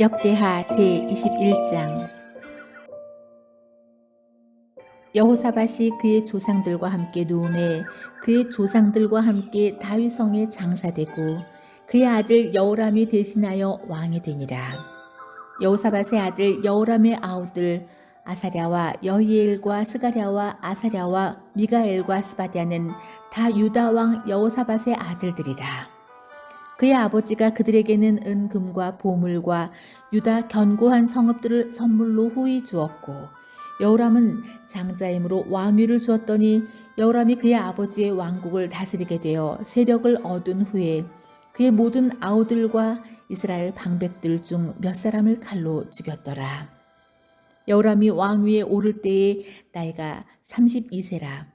역대하 제21장. 여호사밧이 그의 조상들과 함께 누움에 그의 조상들과 함께 다윗성에 장사되고 그의 아들 여호람이 대신하여 왕이 되니라. 여호사밧의 아들 여호람의 아우들 아사랴와 여히엘과 스가랴와 아사랴와 미가엘과 스바랴는 다 유다 왕 여호사밧의 아들들이라. 그의 아버지가 그들에게는 은금과 보물과 유다 견고한 성읍들을 선물로 후히 주었고, 여호람은 장자임으로 왕위를 주었더니 여호람이 그의 아버지의 왕국을 다스리게 되어 세력을 얻은 후에 그의 모든 아우들과 이스라엘 방백들 중 몇 사람을 칼로 죽였더라. 여호람이 왕위에 오를 때에 나이가 32세라.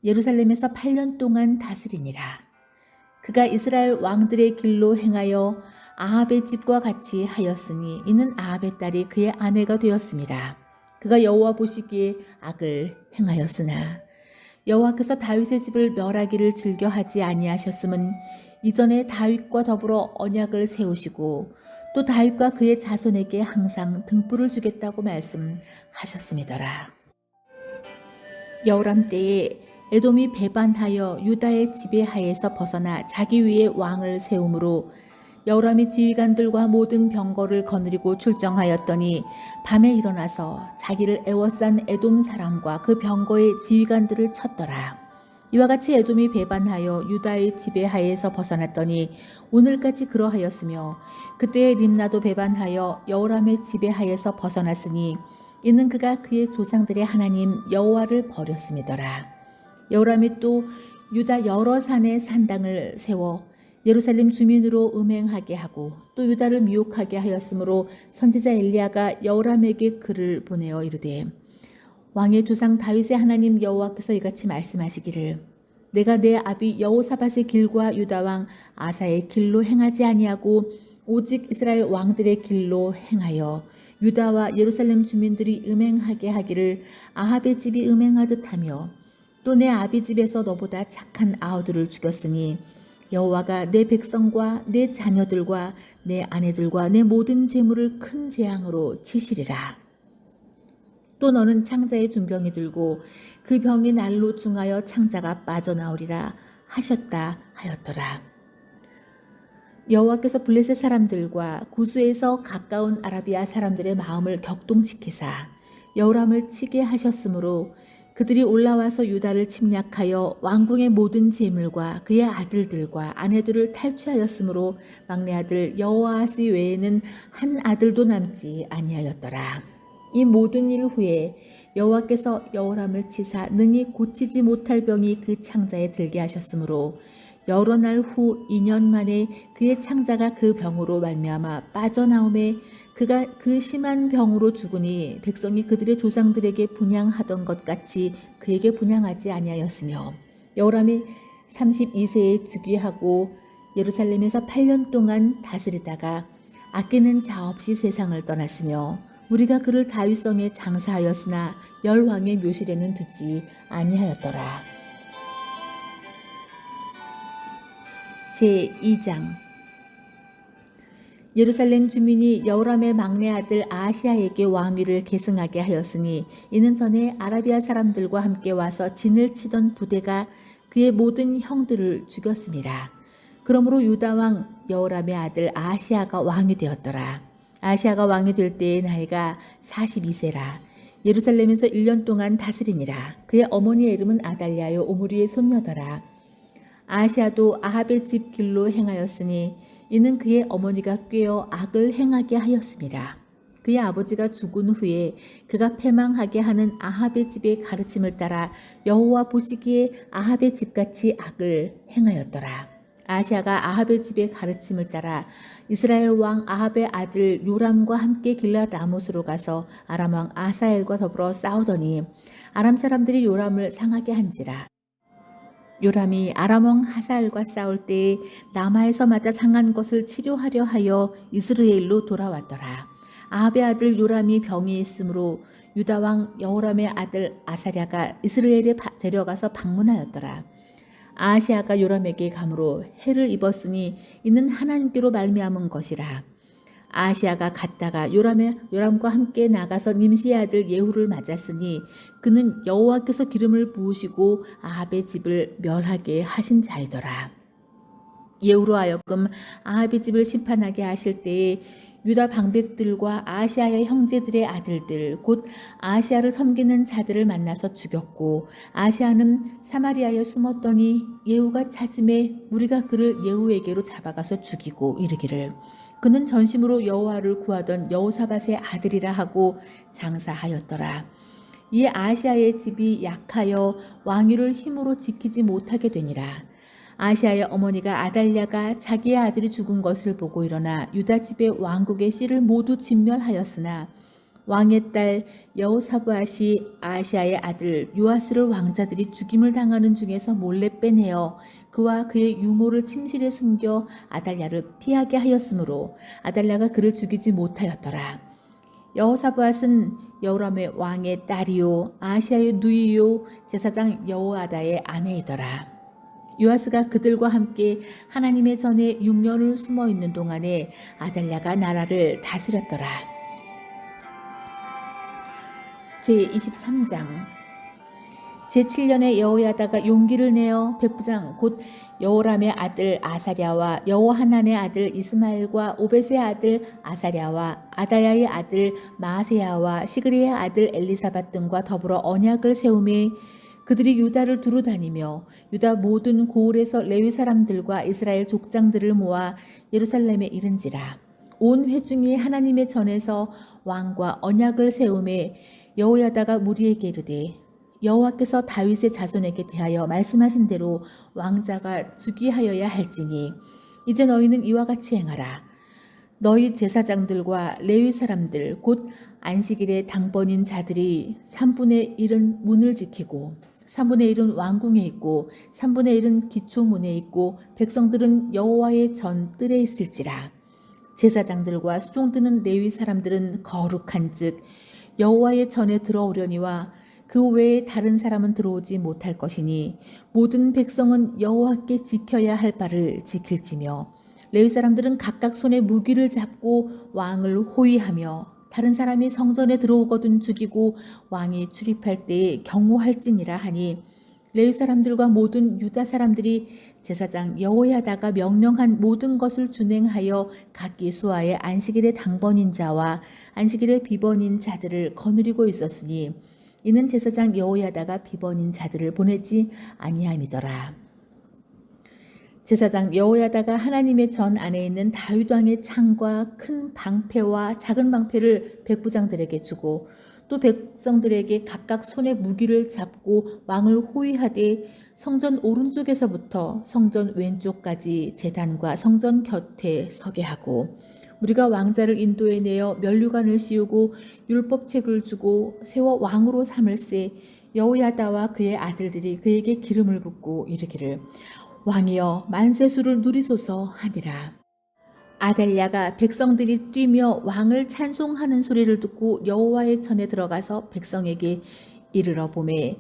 예루살렘에서 8년 동안 다스리니라. 그가 이스라엘 왕들의 길로 행하여 아합의 집과 같이 하였으니 이는 아합의 딸이 그의 아내가 되었습니다. 그가 여호와 보시기에 악을 행하였으나 여호와께서 다윗의 집을 멸하기를 즐겨 하지 아니하셨음은 이전에 다윗과 더불어 언약을 세우시고 또 다윗과 그의 자손에게 항상 등불을 주겠다고 말씀하셨음이더라. 여호람 때에 에돔이 배반하여 유다의 지배하에서 벗어나 자기 위에 왕을 세우므로 여호람이 지휘관들과 모든 병거를 거느리고 출정하였더니 밤에 일어나서 자기를 애워싼 에돔 사람과 그 병거의 지휘관들을 쳤더라. 이와 같이 에돔이 배반하여 유다의 지배하에서 벗어났더니 오늘까지 그러하였으며 그때의 림나도 배반하여 여호람의 지배하에서 벗어났으니 이는 그가 그의 조상들의 하나님 여호와를 버렸음이더라. 여호람이 또 유다 여러 산에 산당을 세워 예루살렘 주민으로 음행하게 하고 또 유다를 미혹하게 하였으므로 선지자 엘리야가 여호람에게 글을 보내어 이르되, 왕의 조상 다윗의 하나님 여호와께서 이같이 말씀하시기를, 내가 내 아비 여호사밧의 길과 유다 왕 아사의 길로 행하지 아니하고 오직 이스라엘 왕들의 길로 행하여 유다와 예루살렘 주민들이 음행하게 하기를 아합의 집이 음행하듯 하며 또 내 아비 집에서 너보다 착한 아우들을 죽였으니 여호와가 내 백성과 내 자녀들과 내 아내들과 내 모든 재물을 큰 재앙으로 치시리라. 또 너는 창자의 중병이 들고 그 병이 날로 중하여 창자가 빠져나오리라 하셨다 하였더라. 여호와께서 블레셋 사람들과 구스에서 가까운 아라비아 사람들의 마음을 격동시키사 여호람을 치게 하셨으므로 그들이 올라와서 유다를 침략하여 왕궁의 모든 재물과 그의 아들들과 아내들을 탈취하였으므로 막내 아들 여호아하스 외에는 한 아들도 남지 아니하였더라. 이 모든 일 후에 여호와께서 여호람을 치사 능히 고치지 못할 병이 그 창자에 들게 하셨으므로 여러 날 후 2년 만에 그의 창자가 그 병으로 말미암아 빠져나오매 그가 그 심한 병으로 죽으니 백성이 그들의 조상들에게 분향하던 것 같이 그에게 분향하지 아니하였으며 여호람이 32세에 즉위하고 예루살렘에서 8년 동안 다스리다가 아끼는 자 없이 세상을 떠났으며 우리가 그를 다윗성에 장사하였으나 열왕의 묘실에는 두지 아니하였더라. 제2장. 예루살렘 주민이 여호람의 막내 아들 아하시아에게 왕위를 계승하게 하였으니 이는 전에 아라비아 사람들과 함께 와서 진을 치던 부대가 그의 모든 형들을 죽였습니다. 그러므로 유다 왕 여호람의 아들 아하시아가 왕이 되었더라. 아하시아가 왕이 될 때의 나이가 42세라. 예루살렘에서 1년 동안 다스리니라. 그의 어머니의 이름은 아달랴요 오므리의 손녀더라. 아하시아도 아합의 집 길로 행하였으니 이는 그의 어머니가 꾀어 악을 행하게 하였습니다. 그의 아버지가 죽은 후에 그가 패망하게 하는 아합의 집의 가르침을 따라 여호와 보시기에 아합의 집같이 악을 행하였더라. 아하시아가 아합의 집의 가르침을 따라 이스라엘 왕 아합의 아들 요람과 함께 길랏 라못으로 가서 아람 왕 아사엘과 더불어 싸우더니 아람 사람들이 요람을 상하게 한지라. 요람이 아람 왕 하사엘과 싸울 때에 라마에서 맞아 상한 것을 치료하려 하여 이스라엘로 돌아왔더라. 아합의 아들 요람이 병이 있으므로 유다 왕 여호람의 아들 아사랴가 이스라엘에 데려가서 방문하였더라. 아하시아가 요람에게 감으로 해를 입었으니 이는 하나님께로 말미암은 것이라. 아하시아가 갔다가 요람과 함께 나가서 nim시의 아들 예후를 맞았으니 그는 여호와께서 기름을 부으시고 아합의 집을 멸하게 하신 자이더라. 예후로 하여금 아합의 집을 심판하게 하실 때에 유다 방백들과 아하시아의 형제들의 아들들 곧 아하시아를 섬기는 자들을 만나서 죽였고, 아하시아는 사마리아에 숨었더니 예후가 찾음에 무리가 그를 예후에게로 잡아가서 죽이고 이르기를 그는 전심으로 여호와를 구하던 여호사밧의 아들이라 하고 장사하였더라. 이에 아하시아의 집이 약하여 왕위를 힘으로 지키지 못하게 되니라. 아하시아의 어머니가 아달랴가 자기의 아들이 죽은 것을 보고 일어나 유다 집의 왕국의 씨를 모두 진멸하였으나 왕의 딸 여호사밧이 아하시아의 아들 요아스를 왕자들이 죽임을 당하는 중에서 몰래 빼내어 그와 그의 유모를 침실에 숨겨 아달랴를 피하게 하였으므로 아달랴가 그를 죽이지 못하였더라. 여호사밧은 여호람의 왕의 딸이요 아하시아의 누이요 제사장 여호아다의 아내이더라. 요아스가 그들과 함께 하나님의 전에 6년을 숨어 있는 동안에 아달랴가 나라를 다스렸더라. 제23장 제7년에 여호야다가 용기를 내어 백부장 곧 여호람의 아들 아사랴와 여호하난의 아들 이스마엘과 오벳의 아들 아사랴와 아다야의 아들 마아세야와 시그리의 아들 엘리사밧 등과 더불어 언약을 세우매 그들이 유다를 두루 다니며 유다 모든 고을에서 레위 사람들과 이스라엘 족장들을 모아 예루살렘에 이른지라. 온 회중이 하나님의 전에서 왕과 언약을 세우매 여호야다가 무리에게 이르되 여호와께서 다윗의 자손에게 대하여 말씀하신 대로 왕자가 즉위하여야 할지니 이제 너희는 이와 같이 행하라. 너희 제사장들과 레위 사람들 곧 안식일의 당번인 자들이 3분의 1은 문을 지키고 3분의 1은 왕궁에 있고 3분의 1은 기초문에 있고 백성들은 여호와의 전 뜰에 있을지라. 제사장들과 수종드는 레위 사람들은 거룩한즉 여호와의 전에 들어오려니와 그 외에 다른 사람은 들어오지 못할 것이니 모든 백성은 여호와께 지켜야 할 바를 지킬지며 레위 사람들은 각각 손에 무기를 잡고 왕을 호위하며 다른 사람이 성전에 들어오거든 죽이고 왕이 출입할 때에 경호할지니라 하니 레위 사람들과 모든 유다 사람들이 제사장 여호야다가 명령한 모든 것을 준행하여 각기 수하의 안식일의 당번인 자와 안식일의 비번인 자들을 거느리고 있었으니 이는 제사장 여호야다가 비번인 자들을 보내지 아니함이더라. 제사장 여호야다가 하나님의 전 안에 있는 다윗 왕의 창과 큰 방패와 작은 방패를 백부장들에게 주고 또 백성들에게 각각 손에 무기를 잡고 왕을 호위하되 성전 오른쪽에서부터 성전 왼쪽까지 제단과 성전 곁에 서게 하고 우리가 왕자를 인도에 내어 면류관을 씌우고 율법책을 주고 세워 왕으로 삼을세 여호야다와 그의 아들들이 그에게 기름을 붓고 이르기를 왕이여 만세수를 누리소서 하니라. 아달랴가 백성들이 뛰며 왕을 찬송하는 소리를 듣고 여호와의 전에 들어가서 백성에게 이르러 보매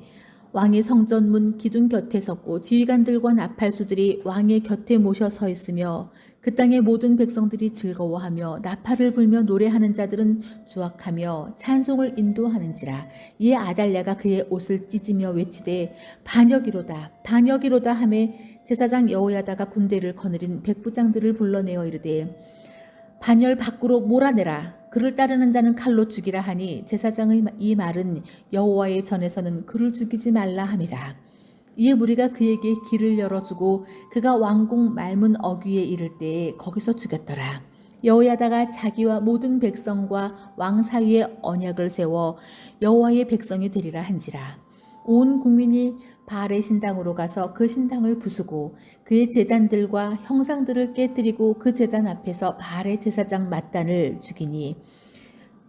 왕이 성전문 기둥 곁에 섰고 지휘관들과 나팔수들이 왕의 곁에 모셔 서 있으며 그 땅의 모든 백성들이 즐거워하며 나팔을 불며 노래하는 자들은 주악하며 찬송을 인도하는지라. 이에 아달랴가 그의 옷을 찢으며 외치되 반역이로다 반역이로다 하매 제사장 여호야다가 군대를 거느린 백부장들을 불러내어 이르되 반열 밖으로 몰아내라. 그를 따르는 자는 칼로 죽이라 하니 제사장의 이 말은 여호와의 전에서는 그를 죽이지 말라 함이라. 이에 무리가 그에게 길을 열어주고 그가 왕궁 말문 어귀에 이를 때에 거기서 죽였더라. 여호야다가 자기와 모든 백성과 왕 사이에 언약을 세워 여호와의 백성이 되리라 한지라. 온 국민이 바알의 신당으로 가서 그 신당을 부수고 그의 제단들과 형상들을 깨뜨리고 그 제단 앞에서 바알의 제사장 맏단을 죽이니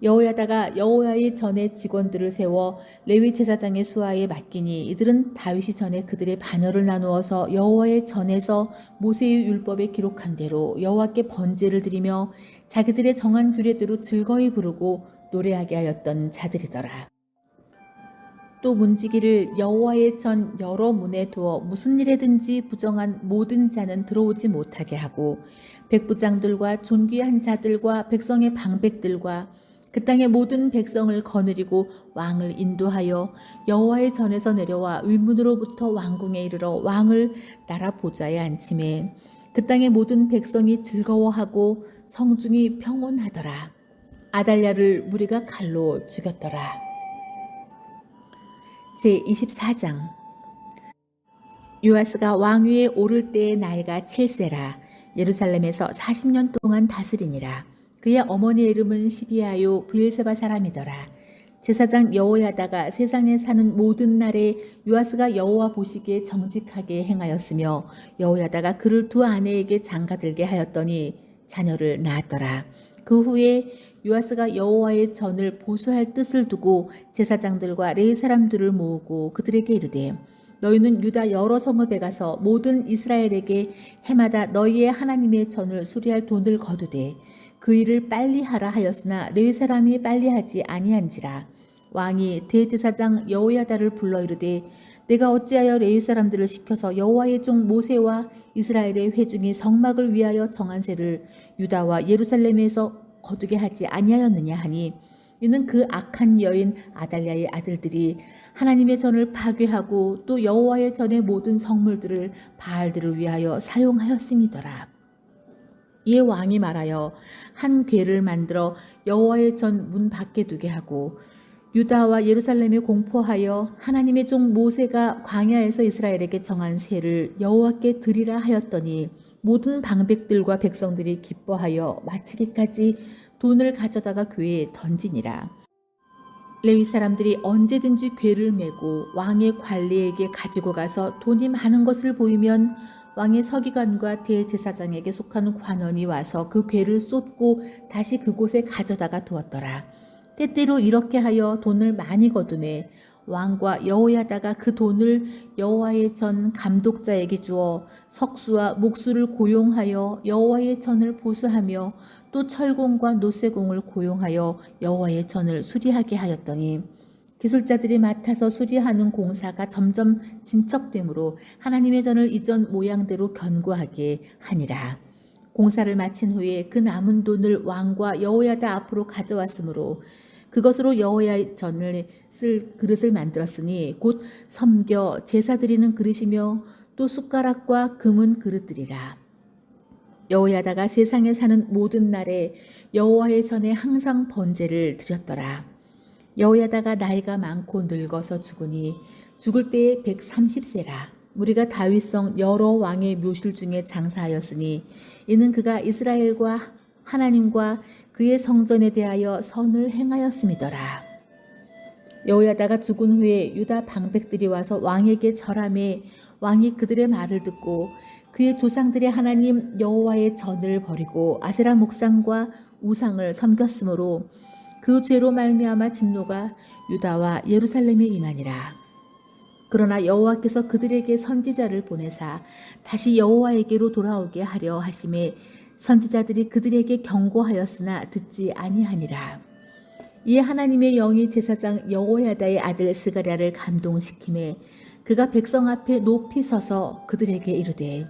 여호야다가 여호와의 전에 직원들을 세워 레위 제사장의 수하에 맡기니 이들은 다윗이 전에 그들의 반열을 나누어서 여호와의 전에서 모세의 율법에 기록한 대로 여호와께 번제를 드리며 자기들의 정한 규례대로 즐거이 부르고 노래하게 하였던 자들이더라. 또 문지기를 여호와의 전 여러 문에 두어 무슨 일에든지 부정한 모든 자는 들어오지 못하게 하고 백부장들과 존귀한 자들과 백성의 방백들과 그 땅의 모든 백성을 거느리고 왕을 인도하여 여호와의 전에서 내려와 윗문으로부터 왕궁에 이르러 왕을 나라 보좌에 앉히매 그 땅의 모든 백성이 즐거워하고 성중이 평온하더라. 아달랴를 무리가 칼로 죽였더라. 제24장. 요아스가 왕위에 오를 때의 나이가 7세라. 예루살렘에서 40년 동안 다스리니라. 그의 어머니의 이름은 시비아요 브엘세바 사람이더라. 제사장 여호야다가 세상에 사는 모든 날에 요아스가 여호와 보시기에 정직하게 행하였으며 여호야다가 그를 두 아내에게 장가들게 하였더니 자녀를 낳았더라. 그 후에 요아스가 여호와의 전을 보수할 뜻을 두고 제사장들과 레위 사람들을 모으고 그들에게 이르되 너희는 유다 여러 성읍에 가서 모든 이스라엘에게 해마다 너희의 하나님의 전을 수리할 돈을 거두되 그 일을 빨리 하라 하였으나 레위 사람이 빨리 하지 아니한지라. 왕이 대제사장 여호야다를 불러 이르되 내가 어찌하여 레위 사람들을 시켜서 여호와의 종 모세와 이스라엘의 회중이 성막을 위하여 정한 세를 유다와 예루살렘에서 거두게 하지 아니하였느냐 하니 이는 그 악한 여인 아달랴의 아들들이 하나님의 전을 파괴하고 또 여호와의 전의 모든 성물들을 바알들을 위하여 사용하였음이더라. 이에 왕이 말하여 한 궤를 만들어 여호와의 전 문 밖에 두게 하고 유다와 예루살렘에 공포하여 하나님의 종 모세가 광야에서 이스라엘에게 정한 세를 여호와께 드리라 하였더니 모든 방백들과 백성들이 기뻐하여 마치기까지 돈을 가져다가 궤에 던지니라. 레위 사람들이 언제든지 궤를 메고 왕의 관리에게 가지고 가서 돈이 많은 것을 보이면 왕의 서기관과 대제사장에게 속한 관원이 와서 그 궤를 쏟고 다시 그곳에 가져다가 두었더라. 때때로 이렇게 하여 돈을 많이 거두매 왕과 여호야다가 그 돈을 여호와의 전 감독자에게 주어 석수와 목수를 고용하여 여호와의 전을 보수하며 또 철공과 노쇠공을 고용하여 여호와의 전을 수리하게 하였더니 기술자들이 맡아서 수리하는 공사가 점점 진척되므로 하나님의 전을 이전 모양대로 견고하게 하니라. 공사를 마친 후에 그 남은 돈을 왕과 여호야다 앞으로 가져왔으므로 그것으로 여호와의 전을 쓸 그릇을 만들었으니 곧 섬겨 제사 드리는 그릇이며 또 숟가락과 금은 그릇들이라. 여호야다가 세상에 사는 모든 날에 여호와의 전에 항상 번제를 드렸더라. 여호야다가 나이가 많고 늙어서 죽으니 죽을 때에 130세라. 우리가 다윗성 여러 왕의 묘실 중에 장사하였으니 이는 그가 이스라엘과 하나님과 그의 성전에 대하여 선을 행하였음이더라. 여호야다가 죽은 후에 유다 방백들이 와서 왕에게 절하매 왕이 그들의 말을 듣고 그의 조상들의 하나님 여호와의 전을 버리고 아세라 목상과 우상을 섬겼으므로 그 죄로 말미암아 진노가 유다와 예루살렘에 임하니라. 그러나 여호와께서 그들에게 선지자를 보내사 다시 여호와에게로 돌아오게 하려 하심에 선지자들이 그들에게 경고하였으나 듣지 아니하니라. 이에 하나님의 영이 제사장 여호야다의 아들 스가랴를 감동시키매 그가 백성 앞에 높이 서서 그들에게 이르되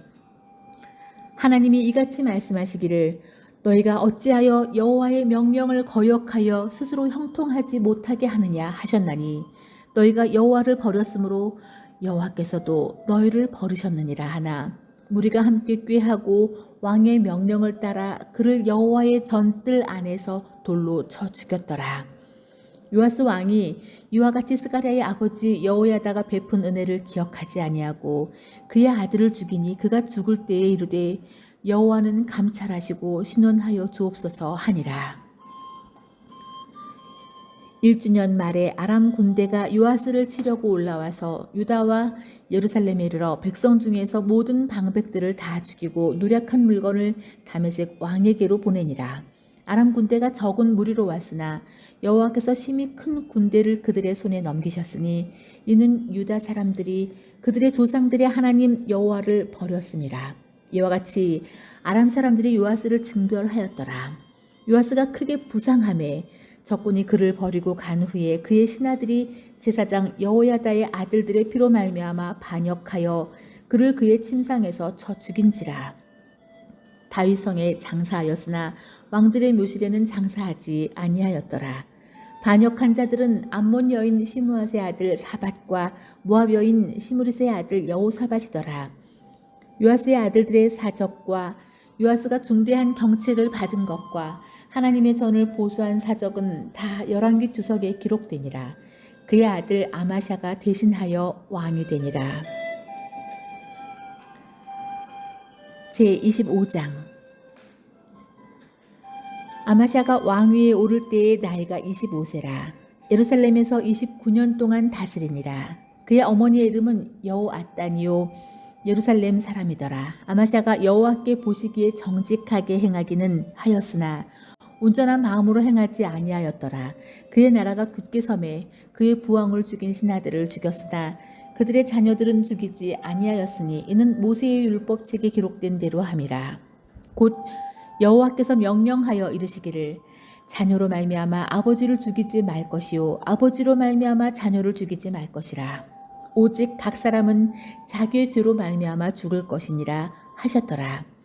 하나님이 이같이 말씀하시기를 너희가 어찌하여 여호와의 명령을 거역하여 스스로 형통하지 못하게 하느냐 하셨나니 너희가 여호와를 버렸으므로 여호와께서도 너희를 버리셨느니라 하나 무리가 함께 꾀하고 왕의 명령을 따라 그를 여호와의 전뜰 안에서 돌로 쳐 죽였더라. 요아스 왕이 이와 같이 스가랴의 아버지 여호야다가 베푼 은혜를 기억하지 아니하고 그의 아들을 죽이니 그가 죽을 때에 이르되 여호와는 감찰하시고 신원하여 주옵소서 하니라. 1주년 말에 아람 군대가 요아스를 치려고 올라와서 유다와 예루살렘에 이르러 백성 중에서 모든 방백들을 다 죽이고 누략한 물건을 다메섹 왕에게로 보내니라. 아람 군대가 적은 무리로 왔으나 여호와께서 심히 큰 군대를 그들의 손에 넘기셨으니 이는 유다 사람들이 그들의 조상들의 하나님 여호와를 버렸음이라. 이와 같이 아람 사람들이 요아스를 징벌하였더라. 요아스가 크게 부상하매 적군이 그를 버리고 간 후에 그의 신하들이 제사장 여호야다의 아들들의 피로 말미암아 반역하여 그를 그의 침상에서 쳐 죽인지라. 다윗성에 장사하였으나 왕들의 묘실에는 장사하지 아니하였더라. 반역한 자들은 암몬 여인 시므앗의 아들 사밧과 모압 여인 시므릿의 아들 여호사밧이더라. 요아스의 아들들의 사적과 요아스가 중대한 경책을 받은 것과 하나님의 전을 보수한 사적은 다 열왕기 주석에 기록되니라. 그의 아들 아마샤가 대신하여 왕이 되니라. 제25장. 아마샤가 왕위에 오를 때의 나이가 25세라. 예루살렘에서 29년 동안 다스리니라. 그의 어머니의 이름은 여호앗단이요 예루살렘 사람이더라. 아마샤가 여호와께 보시기에 정직하게 행하기는 하였으나 온전한 마음으로 행하지 아니하였더라. 그의 나라가 굳게 섬에 그의 부왕을 죽인 신하들을 죽였으나 그들의 자녀들은 죽이지 아니하였으니 이는 모세의 율법책에 기록된 대로 함이라. 곧 여호와께서 명령하여 이르시기를 자녀로 말미암아 아버지를 죽이지 말 것이요 아버지로 말미암아 자녀를 죽이지 말 것이라. 오직 각 사람은 자기의 죄로 말미암아 죽을 것이니라 하셨더라.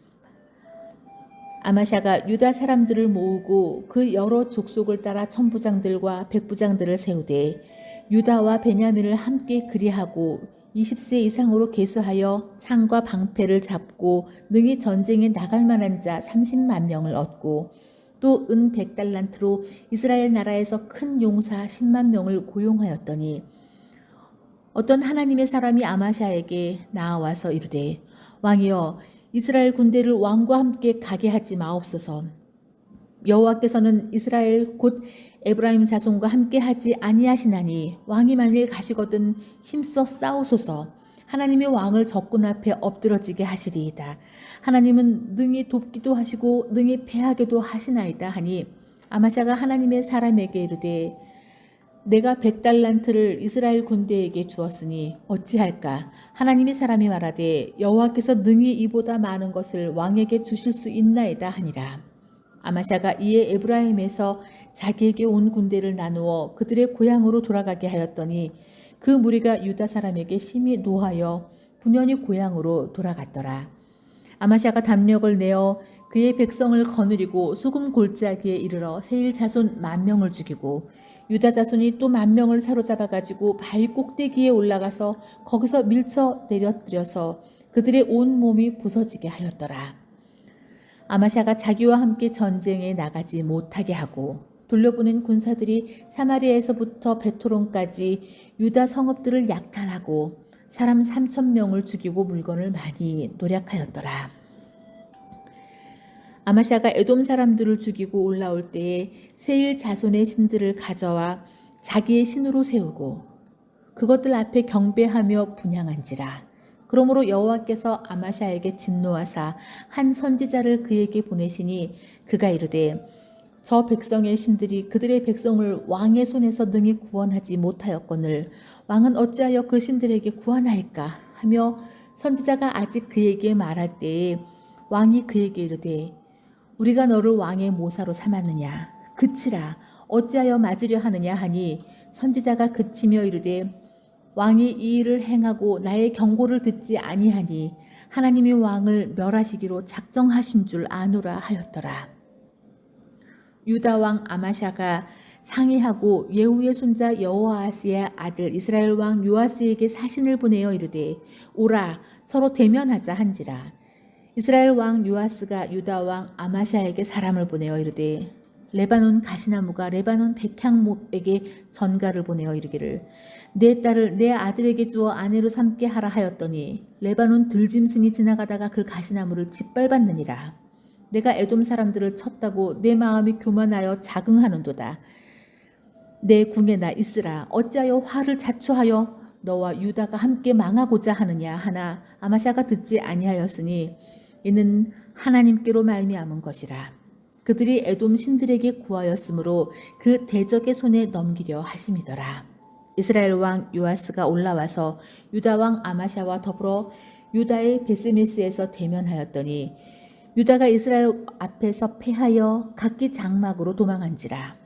아마샤가 유다 사람들을 모으고 그 여러 족속을 따라 천부장들과 백부장들을 세우되 유다와 베냐민을 함께 그리하고 20세 이상으로 계수하여 창과 방패를 잡고 능히 전쟁에 나갈 만한 자 30만 명을 얻고 또 은 100달란트로 이스라엘 나라에서 큰 용사 10만 명을 고용하였더니 어떤 하나님의 사람이 아마샤에게 나아와서 이르되 왕이여 이스라엘 군대를 왕과 함께 가게 하지 마옵소서. 여호와께서는 이스라엘 곧 에브라임 자손과 함께 하지 아니하시나니 왕이 만일 가시거든 힘써 싸우소서. 하나님의 왕을 적군 앞에 엎드러지게 하시리이다. 하나님은 능히 돕기도 하시고 능히 패하게도 하시나이다 하니 아마샤가 하나님의 사람에게 이르되 내가 100달란트를 이스라엘 군대에게 주었으니 어찌할까? 하나님의 사람이 말하되 여호와께서 능히 이보다 많은 것을 왕에게 주실 수 있나이다 하니라. 아마샤가 이에 에브라임에서 자기에게 온 군대를 나누어 그들의 고향으로 돌아가게 하였더니 그 무리가 유다 사람에게 심히 노하여 분연히 고향으로 돌아갔더라. 아마샤가 담력을 내어 그의 백성을 거느리고 소금 골짜기에 이르러 세일 자손 10,000명을 죽이고 유다 자손이 또 10,000명을 사로잡아 가지고 바위 꼭대기에 올라가서 거기서 밀쳐 내려뜨려서 그들의 온 몸이 부서지게 하였더라. 아마샤가 자기와 함께 전쟁에 나가지 못하게 하고 돌려보낸 군사들이 사마리아에서부터 베토론까지 유다 성읍들을 약탈하고 사람 3,000명을 죽이고 물건을 많이 노략하였더라. 아마샤가 에돔 사람들을 죽이고 올라올 때에 세일 자손의 신들을 가져와 자기의 신으로 세우고 그것들 앞에 경배하며 분향한지라. 그러므로 여호와께서 아마샤에게 진노하사 한 선지자를 그에게 보내시니 그가 이르되 저 백성의 신들이 그들의 백성을 왕의 손에서 능히 구원하지 못하였거늘 왕은 어찌하여 그 신들에게 구원하일까 하며 선지자가 아직 그에게 말할 때에 왕이 그에게 이르되 우리가 너를 왕의 모사로 삼았느냐 그치라 어찌하여 맞으려 하느냐 하니 선지자가 그치며 이르되 왕이 이 일을 행하고 나의 경고를 듣지 아니하니 하나님이 왕을 멸하시기로 작정하신 줄 아노라 하였더라. 유다 왕 아마샤가 상의하고 예후의 손자 여호아스의 아들 이스라엘 왕 요아스에게 사신을 보내어 이르되 오라 서로 대면하자 한지라. 이스라엘 왕 요아스가 유다 왕 아마샤에게 사람을 보내어 이르되 레바논 가시나무가 레바논 백향목에게 전가를 보내어 이르기를 내 딸을 내 아들에게 주어 아내로 삼게 하라 하였더니 레바논 들짐승이 지나가다가 그 가시나무를 짓밟았느니라. 내가 에돔 사람들을 쳤다고 내 마음이 교만하여 자긍하는도다. 내 궁에나 있으라. 어찌하여 화를 자초하여 너와 유다가 함께 망하고자 하느냐 하나 아마샤가 듣지 아니하였으니 이는 하나님께로 말미암은 것이라. 그들이 에돔 신들에게 구하였으므로 그 대적의 손에 넘기려 하심이더라. 이스라엘 왕 요아스가 올라와서 유다 왕 아마샤와 더불어 유다의 베스메스에서 대면하였더니 유다가 이스라엘 앞에서 패하여 각기 장막으로 도망한지라.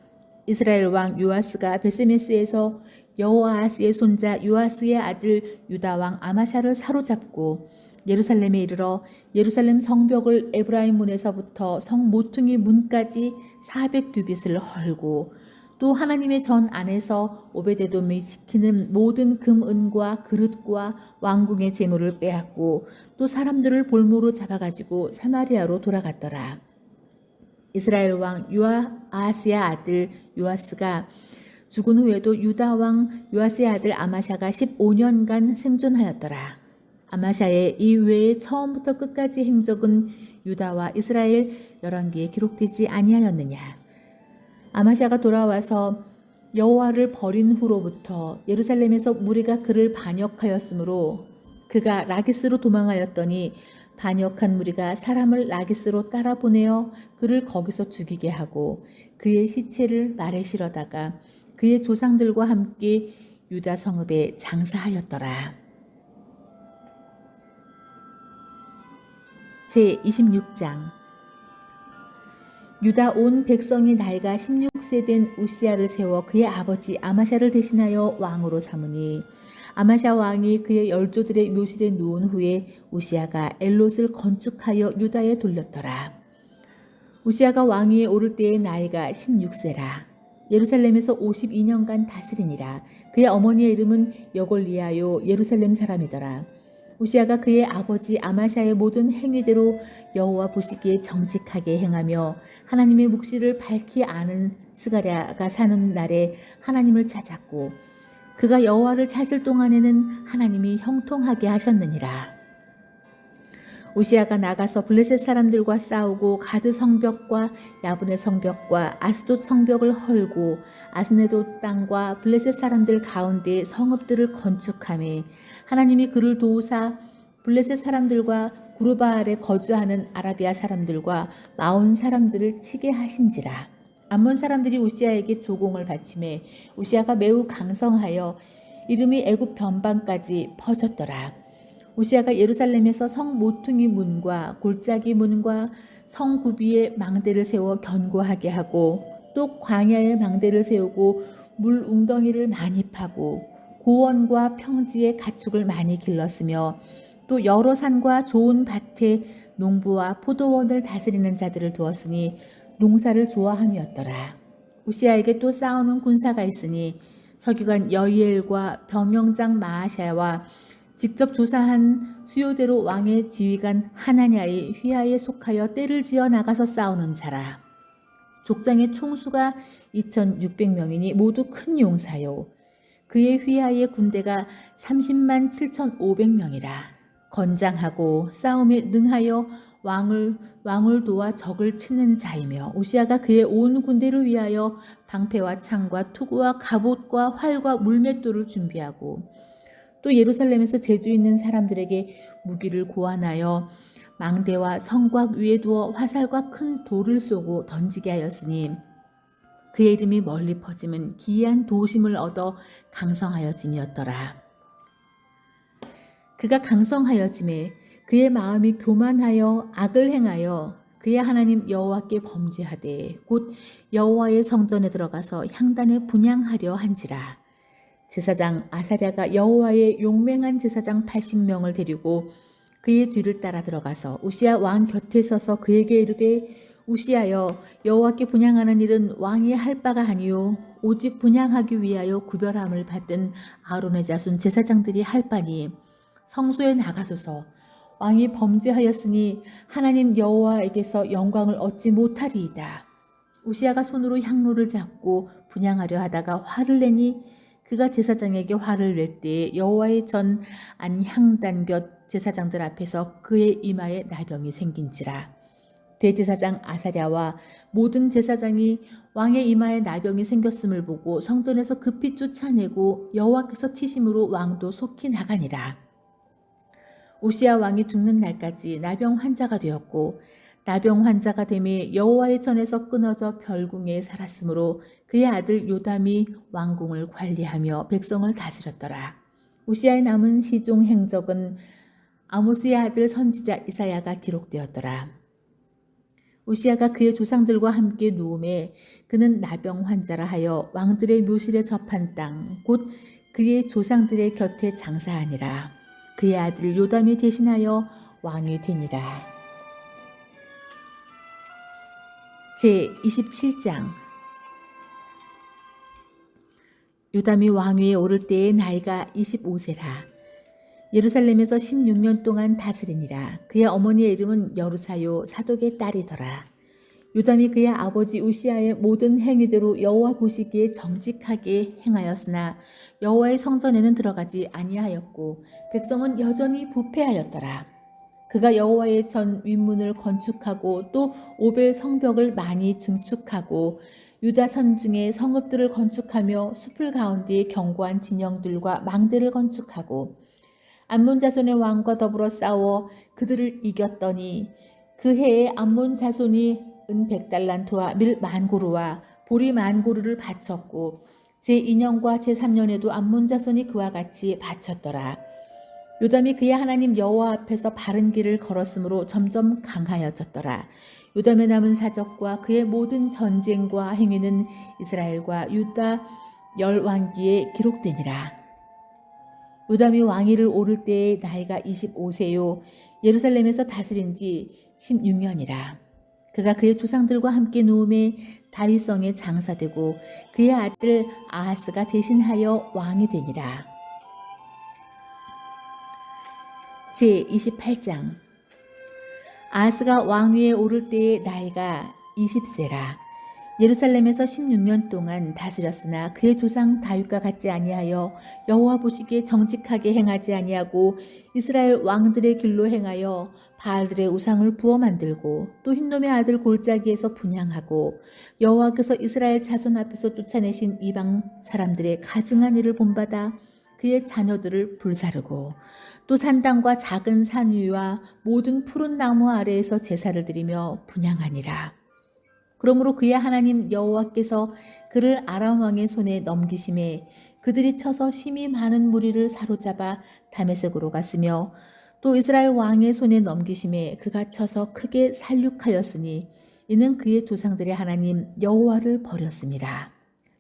이스라엘 왕 요아스가 베세메스에서 여호아하스의 손자 요아스의 아들 유다 왕 아마샤를 사로잡고 예루살렘에 이르러 예루살렘 성벽을 에브라임 문에서부터 성 모퉁이 문까지 400규빗을 헐고 또 하나님의 전 안에서 오베데돔이 지키는 모든 금은과 그릇과 왕궁의 재물을 빼앗고 또 사람들을 볼모로 잡아가지고 사마리아로 돌아갔더라. 이스라엘 왕 요아하스의 아들 요아스가 죽은 후에도 유다 왕 요아스의 아들 아마샤가 15년간 생존하였더라. 아마샤의 이외에 처음부터 끝까지 행적은 유다와 이스라엘 열왕기에 기록되지 아니하였느냐. 아마샤가 돌아와서 여호와를 버린 후로부터 예루살렘에서 무리가 그를 반역하였으므로 그가 라기스로 도망하였더니 반역한 무리가 사람을 라기스로 따라 보내어 그를 거기서 죽이게 하고 그의 시체를 말에 실어다가 그의 조상들과 함께 유다 성읍에 장사하였더라. 제26장 유다 온 백성이 나이가 16세 된 우시야를 세워 그의 아버지 아마샤를 대신하여 왕으로 삼으니 아마샤 왕이 그의 열조들의 묘실에 누운 후에 우시야가 엘롯을 건축하여 유다에 돌렸더라. 우시야가 왕위에 오를 때의 나이가 16세라. 예루살렘에서 52년간 다스리니라. 그의 어머니의 이름은 여골리아요 예루살렘 사람이더라. 우시야가 그의 아버지 아마샤의 모든 행위대로 여호와 보시기에 정직하게 행하며 하나님의 묵시를 밝히 아는 스가랴가 사는 날에 하나님을 찾았고 그가 여호와를 찾을 동안에는 하나님이 형통하게 하셨느니라. 우시야가 나가서 블레셋 사람들과 싸우고 가드 성벽과 야분의 성벽과 아스돗 성벽을 헐고 아스네도 땅과 블레셋 사람들 가운데 성읍들을 건축하며 하나님이 그를 도우사 블레셋 사람들과 구르바알에 거주하는 아라비아 사람들과 마온 사람들을 치게 하신지라. 암몬 사람들이 우시야에게 조공을 바치매 우시야가 매우 강성하여 이름이 애굽 변방까지 퍼졌더라. 우시야가 예루살렘에서 성 모퉁이 문과 골짜기 문과 성 구비에 망대를 세워 견고하게 하고 또 광야에 망대를 세우고 물 웅덩이를 많이 파고 고원과 평지에 가축을 많이 길렀으며 또 여러 산과 좋은 밭에 농부와 포도원을 다스리는 자들을 두었으니 농사를 좋아함이었더라. 우시야에게 또 싸우는 군사가 있으니 서기관 여이엘과 병영장 마아샤와 직접 조사한 수요대로 왕의 지휘관 하나냐의 휘하에 속하여 떼를 지어 나가서 싸우는 자라. 족장의 총수가 2600명이니 모두 큰 용사요. 그의 휘하의 군대가 30만 7500명이라. 건장하고 싸움에 능하여 왕을 도와 적을 치는 자이며 우시야가 그의 온 군대를 위하여 방패와 창과 투구와 갑옷과 활과 물맷돌을 준비하고 또 예루살렘에서 재주 있는 사람들에게 무기를 고안하여 망대와 성곽 위에 두어 화살과 큰 돌을 쏘고 던지게 하였으니 그의 이름이 멀리 퍼짐은 기이한 도심을 얻어 강성하여짐이었더라. 그가 강성하여짐에 그의 마음이 교만하여 악을 행하여 그의 하나님 여호와께 범죄하되 곧 여호와의 성전에 들어가서 향단에 분향하려 한지라. 제사장 아사랴가 여호와의 용맹한 제사장 80명을 데리고 그의 뒤를 따라 들어가서 우시야 왕 곁에 서서 그에게 이르되 우시야여 여호와께 분향하는 일은 왕이 할 바가 아니요 오직 분향하기 위하여 구별함을 받은 아론의 자손 제사장들이 할 바니 성소에 나가소서. 왕이 범죄하였으니 하나님 여호와에게서 영광을 얻지 못하리이다. 우시야가 손으로 향로를 잡고 분향하려 하다가 화를 내니 그가 제사장에게 화를 낼 때에 여호와의 전 안향단 곁 제사장들 앞에서 그의 이마에 나병이 생긴지라. 대제사장 아사랴와 모든 제사장이 왕의 이마에 나병이 생겼음을 보고 성전에서 급히 쫓아내고 여호와께서 치심으로 왕도 속히 나가니라. 우시야 왕이 죽는 날까지 나병 환자가 되었고 나병 환자가 되매 여호와의 전에서 끊어져 별궁에 살았으므로 그의 아들 요담이 왕궁을 관리하며 백성을 다스렸더라. 우시야의 남은 시종 행적은 아모스의 아들 선지자 이사야가 기록되었더라. 우시아가 그의 조상들과 함께 누움에 그는 나병 환자라 하여 왕들의 묘실에 접한 땅 곧 그의 조상들의 곁에 장사하니라. 그의 아들 요담이 대신하여 왕이 되니라. 제 27장. 요담이 왕위에 오를 때의 나이가 25세라. 예루살렘에서 16년 동안 다스리니라. 그의 어머니의 이름은 여루사요 사독의 딸이더라. 요담이 그의 아버지 우시아의 모든 행위대로 여호와 보시기에 정직하게 행하였으나 여호와의 성전에는 들어가지 아니하였고 백성은 여전히 부패하였더라. 그가 여호와의 전 윗문을 건축하고 또 오벨 성벽을 많이 증축하고 유다 산중에 성읍들을 건축하며 숲을 가운데에 견고한 진영들과 망대를 건축하고 암몬 자손의 왕과 더불어 싸워 그들을 이겼더니 그 해에 암몬 자손이 은 100달란트와 밀 10,000고루와 보리 10,000고루를 바쳤고 제2년과 제3년에도 암몬 자손이 그와 같이 바쳤더라. 요담이 그의 하나님 여호와 앞에서 바른 길을 걸었으므로 점점 강하여졌더라. 요담의 남은 사적과 그의 모든 전쟁과 행위는 이스라엘과 유다 열왕기에 기록되니라. 요담이 왕위를 오를 때의 나이가 25세요 예루살렘에서 다스린 지 16년이라. 그가 그의 조상들과 함께 누움에 다윗성에 장사되고 그의 아들 아하스가 대신하여 왕이 되니라. 제 28장. 아하스가 왕위에 오를 때의 나이가 20세라. 예루살렘에서 16년 동안 다스렸으나 그의 조상 다윗과 같지 아니하여 여호와 보시기에 정직하게 행하지 아니하고 이스라엘 왕들의 길로 행하여 바알들의 우상을 부어 만들고 또 흰놈의 아들 골짜기에서 분향하고 여호와께서 이스라엘 자손 앞에서 쫓아내신 이방 사람들의 가증한 일을 본받아 그의 자녀들을 불사르고 또 산당과 작은 산 위와 모든 푸른 나무 아래에서 제사를 드리며 분향하니라. 그러므로 그의 하나님 여호와께서 그를 아람 왕의 손에 넘기심에 그들이 쳐서 심히 많은 무리를 사로잡아 다메섹으로 갔으며 또 이스라엘 왕의 손에 넘기심에 그가 쳐서 크게 살육하였으니 이는 그의 조상들의 하나님 여호와를 버렸습니다.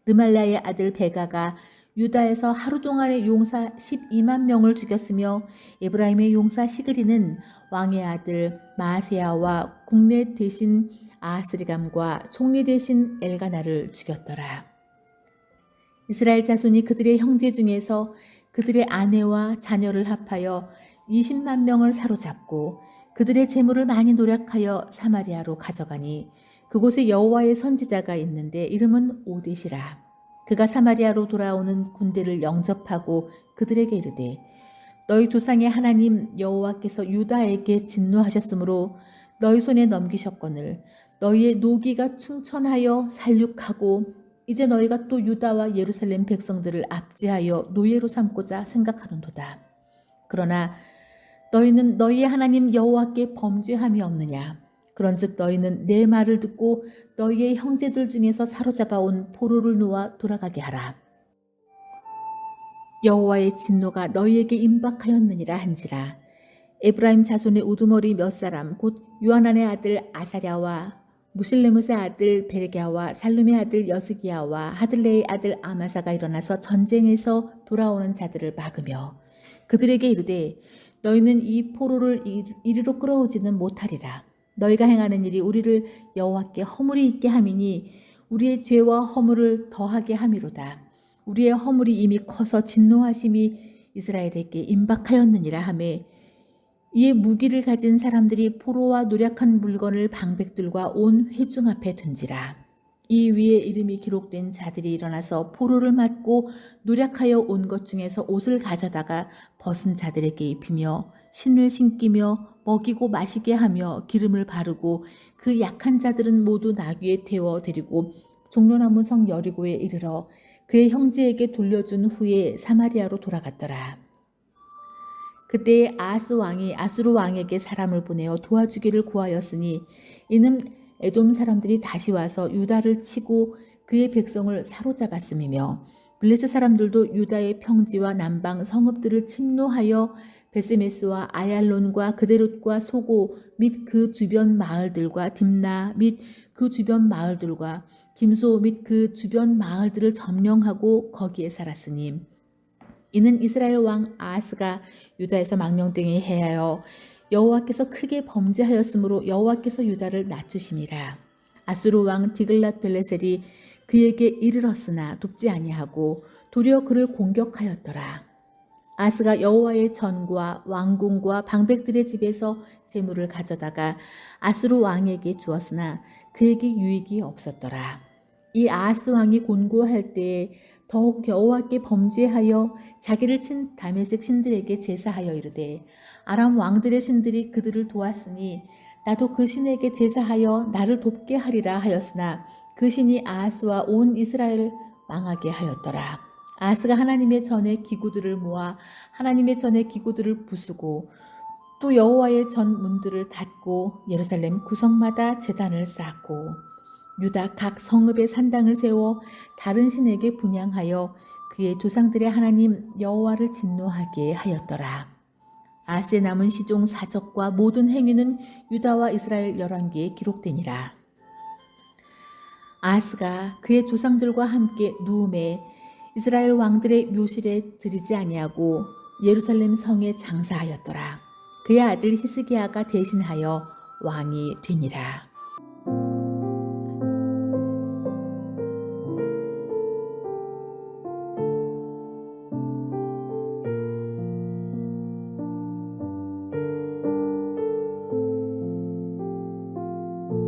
르말라의 아들 베가가 유다에서 하루 동안의 용사 12만 명을 죽였으며 에브라임의 용사 시그리는 왕의 아들 마세야와 국내 대신 아스리감과 총리 대신 엘가나를 죽였더라. 이스라엘 자손이 그들의 형제 중에서 그들의 아내와 자녀를 합하여 20만 명을 사로잡고 그들의 재물을 많이 노력하여 사마리아로 가져가니 그곳에 여호와의 선지자가 있는데 이름은 오뎃이라. 그가 사마리아로 돌아오는 군대를 영접하고 그들에게 이르되 너희 조상의 하나님 여호와께서 유다에게 진노하셨으므로 너희 손에 넘기셨거늘 너희의 노기가 충천하여 살육하고 이제 너희가 또 유다와 예루살렘 백성들을 압제하여 노예로 삼고자 생각하는도다. 그러나 너희는 너희의 하나님 여호와께 범죄함이 없느냐? 그런즉 너희는 내 말을 듣고 너희의 형제들 중에서 사로잡아 온 포로를 놓아 돌아가게 하라. 여호와의 진노가 너희에게 임박하였느니라 한지라. 에브라임 자손의 우두머리 몇 사람 곧 요하난의 아들 아사랴와 무실레못의 아들 베르게아와 살룸의 아들 여스기야와 하들레의 아들 아마사가 일어나서 전쟁에서 돌아오는 자들을 막으며 그들에게 이르되 너희는 이 포로를 이리로 끌어오지는 못하리라. 너희가 행하는 일이 우리를 여호와께 허물이 있게 함이니 우리의 죄와 허물을 더하게 함이로다. 우리의 허물이 이미 커서 진노하심이 이스라엘에게 임박하였느니라 하매 이에 무기를 가진 사람들이 포로와 노략한 물건을 방백들과 온 회중 앞에 둔지라. 이 위에 이름이 기록된 자들이 일어나서 포로를 맞고 노략하여 온 것 중에서 옷을 가져다가 벗은 자들에게 입히며 신을 신기며 먹이고 마시게 하며 기름을 바르고 그 약한 자들은 모두 나귀에 태워 데리고 종려나무 성 여리고에 이르러 그의 형제에게 돌려준 후에 사마리아로 돌아갔더라. 그때에 아하스 왕이 아수르 왕에게 사람을 보내어 도와주기를 구하였으니 이는 에돔 사람들이 다시 와서 유다를 치고 그의 백성을 사로잡았음이며 블레셋 사람들도 유다의 평지와 남방 성읍들을 침노하여 베세메스와 아얄론과 그데롯과 소고 및 그 주변 마을들과 딥나 및 그 주변 마을들과 김소 및 그 주변 마을들을 점령하고 거기에 살았으니 이는 이스라엘 왕 아하스가 유다에서 망령되게 해하여 여호와께서 크게 범죄하였으므로 여호와께서 유다를 낮추심이라. 아수르 왕 디글랏벨레셀이 그에게 이르렀으나 돕지 아니하고 도리어 그를 공격하였더라. 아스가 여호와의 전과 왕궁과 방백들의 집에서 재물을 가져다가 아수르 왕에게 주었으나 그에게 유익이 없었더라. 이 아하스 왕이 곤고할 때에 더욱 여호와께 범죄하여 자기를 친 다메섹 신들에게 제사하여 이르되 아람 왕들의 신들이 그들을 도왔으니 나도 그 신에게 제사하여 나를 돕게 하리라 하였으나 그 신이 아하스와 온 이스라엘을 망하게 하였더라. 아하스가 하나님의 전의 기구들을 모아 하나님의 전의 기구들을 부수고 또 여호와의 전 문들을 닫고 예루살렘 구성마다 제단을 쌓고 유다 각 성읍에 산당을 세워 다른 신에게 분향하여 그의 조상들의 하나님 여호와를 진노하게 하였더라. 아하스의 남은 시종 사적과 모든 행위는 유다와 이스라엘 열왕기에 기록되니라. 아하스가 그의 조상들과 함께 누움에 이스라엘 왕들의 묘실에 들이지 아니하고 예루살렘 성에 장사하였더라. 그의 아들 히스기야가 대신하여 왕이 되니라.